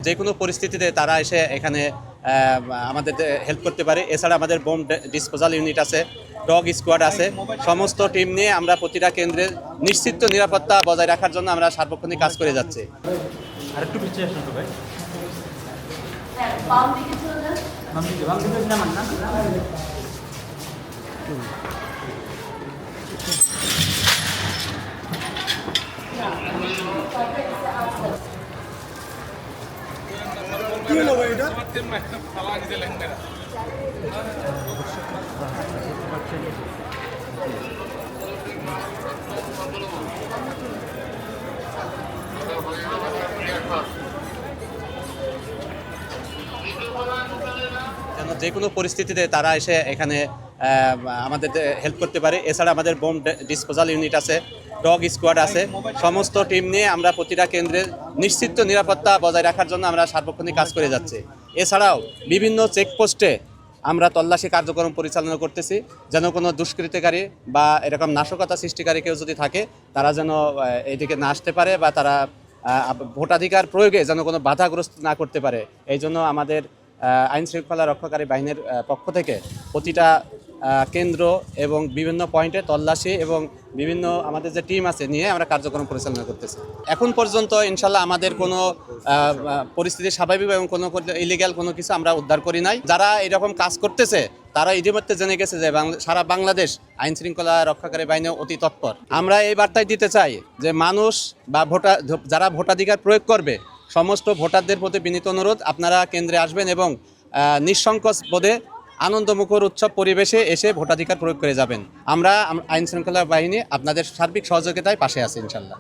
যে কোনো পরিস্থিতিতে তারা এসে এখানে আমাদের হেল্প করতে পারে। এছাড়া আমাদের বোম ডিসপোজাল ইউনিট আছে, ডগ স্কোয়াড আছে। সমস্ত টিম নিয়ে আমরা প্রতিটা কেন্দ্রে নিশ্চিত নিরাপত্তা বজায় রাখার জন্য আমরা সার্বক্ষণিক কাজ করে যাচ্ছি। আরেকটু পিছিয়ে আসুন তো ভাই। কি হলো ভাই এটা? যেন যে কোনো পরিস্থিতিতে তারা এসে এখানে আমাদের হেল্প করতে পারে। এছাড়া আমাদের বোম ডিসপোজাল ইউনিট আছে, ডগ স্কোয়াড আছে। সমস্ত টিম নিয়ে আমরা প্রতিটা কেন্দ্রে নিশ্চিত নিরাপত্তা বজায় রাখার জন্য আমরা সার্বক্ষণিক কাজ করে যাচ্ছি। এছাড়াও বিভিন্ন চেকপোস্টে আমরা তল্লাশি কার্যক্রম পরিচালনা করতেছি, যেন কোনো দুষ্কৃতিকারী বা এরকম নাশকতা সৃষ্টিকারী কেউ যদি থাকে তারা যেন এইদিকে না আসতে পারে বা তারা ভোটাধিকার প্রয়োগে যেন কোনো বাধাগ্রস্ত না করতে পারে। এই জন্য আমাদের আইন শৃঙ্খলা রক্ষাকারী বাহিনীর পক্ষ থেকে প্রতিটা কেন্দ্র এবং বিভিন্ন পয়েন্টে তল্লাশি এবং বিভিন্ন আমাদের যে টিম আছে নিয়ে আমরা কার্যক্রম পরিচালনা করতেছি। এখন পর্যন্ত ইনশাল্লাহ আমাদের কোনো পরিস্থিতি স্বাভাবিক এবং কোনো ইলিগ্যাল কোনো কিছু আমরা উদ্ধার করি নাই। যারা এরকম কাজ করতেছে তারা ইতিমধ্যে জেনে গেছে যে সারা বাংলাদেশ আইন শৃঙ্খলা রক্ষাকারী বাহিনী অতি তৎপর। আমরা এই বার্তায় দিতে চাই যে মানুষ বা যারা ভোটাধিকার প্রয়োগ করবে সমস্ত ভোটারদের প্রতি বিনীত অনুরোধ, আপনারা কেন্দ্রে আসবেন এবং নিঃসংকোচ বোধে আনন্দমুখর উৎসব পরিবেশে এসে ভোটাধিকার প্রয়োগ করে যাবেন। আমরা আইন শৃঙ্খলা বাহিনী আপনাদের সার্বিক সহযোগিতায় পাশে আছি ইনশাল্লাহ।